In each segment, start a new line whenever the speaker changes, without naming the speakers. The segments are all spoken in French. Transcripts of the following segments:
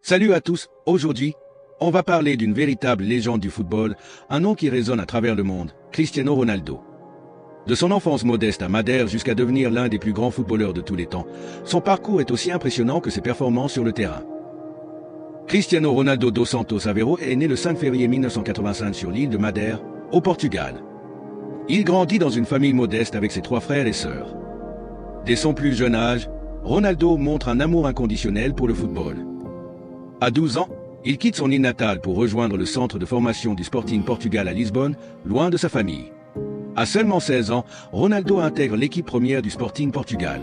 Salut à tous, aujourd'hui, on va parler d'une véritable légende du football, un nom qui résonne à travers le monde, Cristiano Ronaldo. De son enfance modeste à Madère jusqu'à devenir l'un des plus grands footballeurs de tous les temps, son parcours est aussi impressionnant que ses performances sur le terrain. Cristiano Ronaldo dos Santos Aveiro est né le 5 février 1985 sur l'île de Madère, au Portugal. Il grandit dans une famille modeste avec ses 3 frères et sœurs. Dès son plus jeune âge, Ronaldo montre un amour inconditionnel pour le football. À 12 ans, il quitte son île natale pour rejoindre le centre de formation du Sporting Portugal à Lisbonne, loin de sa famille. À seulement 16 ans, Ronaldo intègre l'équipe première du Sporting Portugal.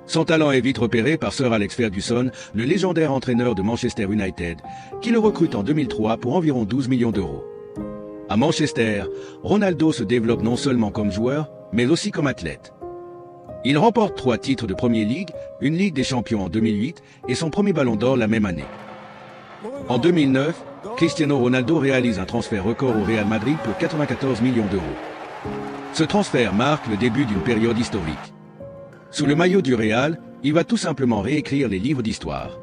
Son talent est vite repéré par Sir Alex Ferguson, le légendaire entraîneur de Manchester United, qui le recrute en 2003 pour environ 12 millions d'euros. À Manchester, Ronaldo se développe non seulement comme joueur, mais aussi comme athlète. Il remporte 3 titres de Premier League, une Ligue des Champions en 2008 et son premier Ballon d'Or la même année. En 2009, Cristiano Ronaldo réalise un transfert record au Real Madrid pour 94 millions d'euros. Ce transfert marque le début d'une période historique. Sous le maillot du Real, il va tout simplement réécrire les livres d'histoire.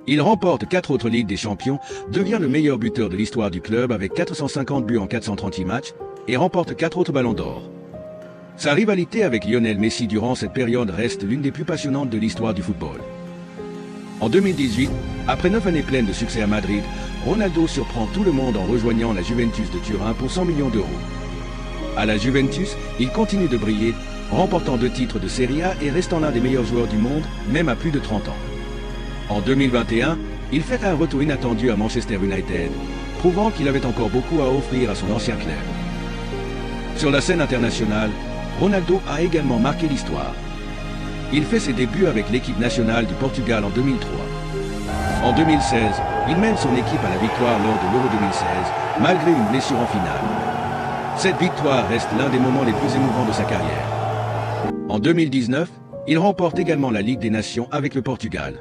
Il remporte 4 autres Ligues des Champions, devient le meilleur buteur de l'histoire du club avec 450 buts en 438 matchs et remporte 4 autres Ballons d'Or. Sa rivalité avec Lionel Messi durant cette période reste l'une des plus passionnantes de l'histoire du football. En 2018, après 9 années pleines de succès à Madrid, Ronaldo surprend tout le monde en rejoignant la Juventus de Turin pour 100 millions d'euros. À la Juventus, il continue de briller, remportant 2 titres de Serie A et restant l'un des meilleurs joueurs du monde, même à plus de 30 ans. En 2021, il fait un retour inattendu à Manchester United, prouvant qu'il avait encore beaucoup à offrir à son ancien club. Sur la scène internationale, Ronaldo a également marqué l'histoire. Il fait ses débuts avec l'équipe nationale du Portugal en 2003. En 2016, il mène son équipe à la victoire lors de l'Euro 2016, malgré une blessure en finale. Cette victoire reste l'un des moments les plus émouvants de sa carrière. En 2019, il remporte également la Ligue des Nations avec le Portugal.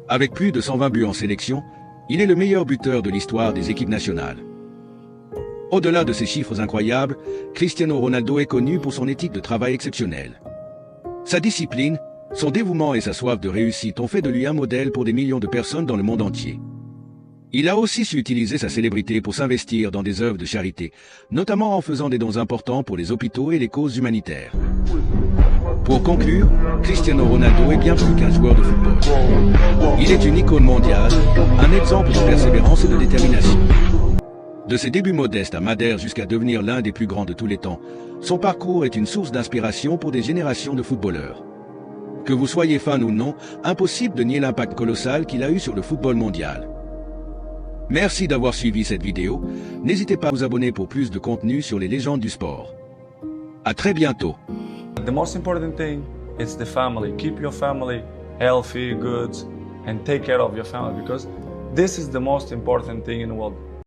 Avec plus de 120 buts en sélection, il est le meilleur buteur de l'histoire des équipes nationales. Au-delà de ces chiffres incroyables, Cristiano Ronaldo est connu pour son éthique de travail exceptionnelle. Sa discipline, son dévouement et sa soif de réussite ont fait de lui un modèle pour des millions de personnes dans le monde entier. Il a aussi su utiliser sa célébrité pour s'investir dans des œuvres de charité, notamment en faisant des dons importants pour les hôpitaux et les causes humanitaires. Pour conclure, Cristiano Ronaldo est bien plus qu'un joueur de football. Il est une icône mondiale, un exemple de persévérance et de détermination. De ses débuts modestes à Madère jusqu'à devenir l'un des plus grands de tous les temps, son parcours est une source d'inspiration pour des générations de footballeurs. Que vous soyez fan ou non, impossible de nier l'impact colossal qu'il a eu sur le football mondial. Merci d'avoir suivi cette vidéo, n'hésitez pas à vous abonner pour plus de contenu sur les légendes du sport. À très bientôt.
The most important thing is the family. Keep your family healthy, good, and take care of your family because this is the most important thing in the world.